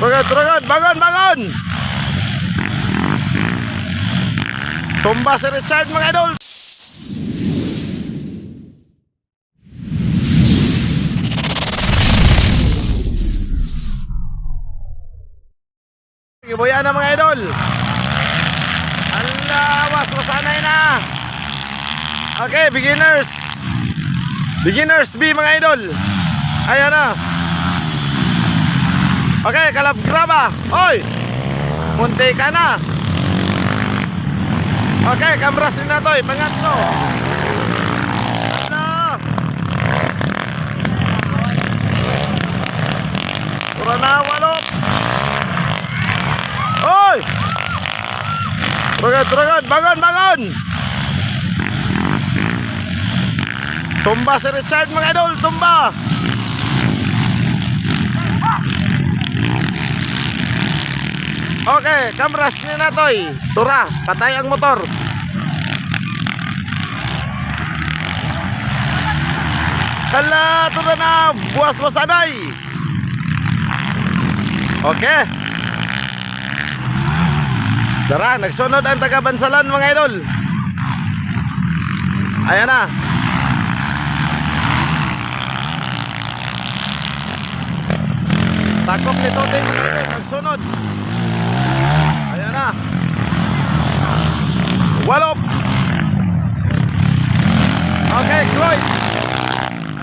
Turagan, bangon, bangon! Tumba si Richard mga idol. Ibuya na mga idol. Alawas, masanay na. Okay, beginners. Beginners B mga idol. Ayan na. Okay, kalab graba. Oy, munti ka na. Okay, kamras din na to. Pangatlo. Ano? Pura na, walop. Oy! Turagan, bangon, bangon! Tumba si Richard mga idol, tumba! Okay, kamras niya na toy. Tura, patay ang motor. Hala, tura na, buwas masanay. Okay. Tara, nagsunod ang taga-Bansalan mga idol. Ayan na. Sakop nito din, nagsunod. Ayan na. Walop. Okay, Cloyd.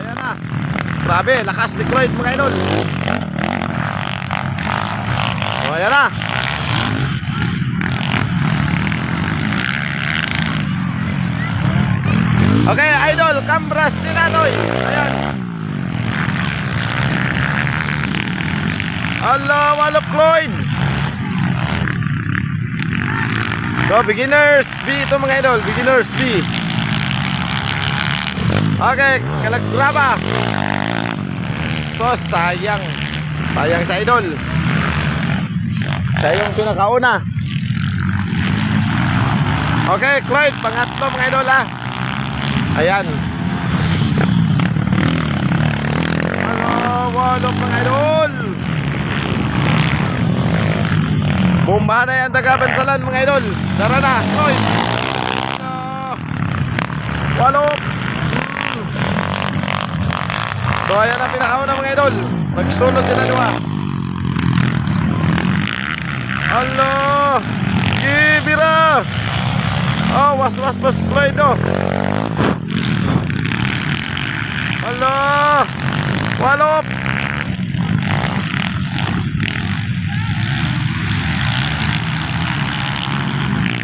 Ayan na. Grabe, lakas ni Cloyd mga idol. O, ayan na. Okay, idol, kambras din natoy. Ayan. Hello, walop Cloyd. So, beginners B ito mga idol, beginners B. Okay, kalaggraba. So, sayang. Sayang sa idol. Siya yung pinakauna. Okay, Cloyd, pangatlo mga idol ha. Ayan. Hello, walop mga idol. Bumba na yan taga-Bansalan mga idol. Tara na, Cloyd. Walop. So ayan ang pinakauna mga idol. Magsunod sila dua. Hello, Kibira. Oh, was-was bos Cloyd oh. Hello, walop.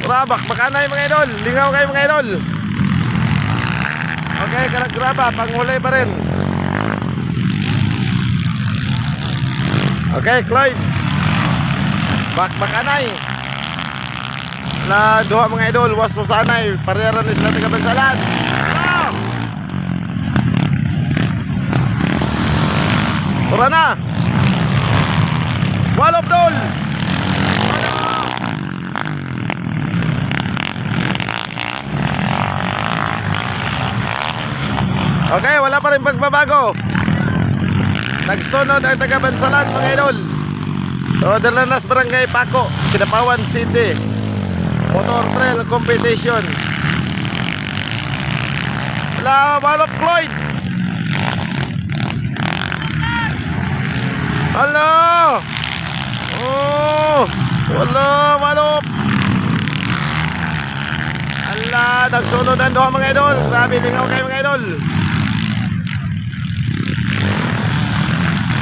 Rabak, makanay mga idol. Lingaw kayo mga idol. Okay, kalaggraba, panghulay pa rin. Okay, Cloyd. Makanay. Na duha mga idol, was masanay. Parera na sila taga-Bansalan. Tura na. Walop dol. Okay, wala pa rin pagbabago. Nagsunod ang taga-Bansalan mga idol. So, Dalanas Barangay Paco, Kidapawan City. Motor trail competition. Wala, walop Cloyd. Hello. Oh, wala, walop. Ala, nagsunod ang duha mga idol. Grabe, lingaw kayo mga idol.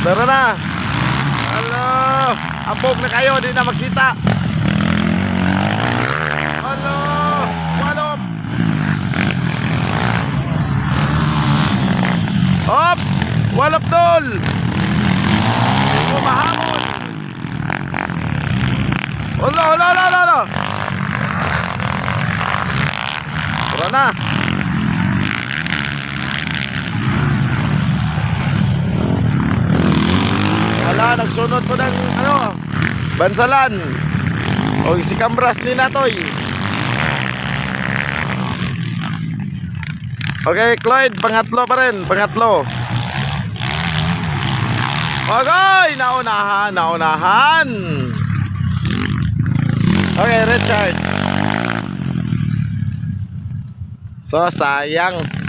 Tara na. Hello. Abog na kayo, di na magkita. Hello. Walop. Hop. Walop dol. Mahamon. Hala. Tara na. Wala, nagsunod po ng Bansalan. O si Kambras ni Natoy. Okay, Clyde, pangatlo pa rin, pangatlo. Okay, naunahan. Okay, Richard. So, sayang.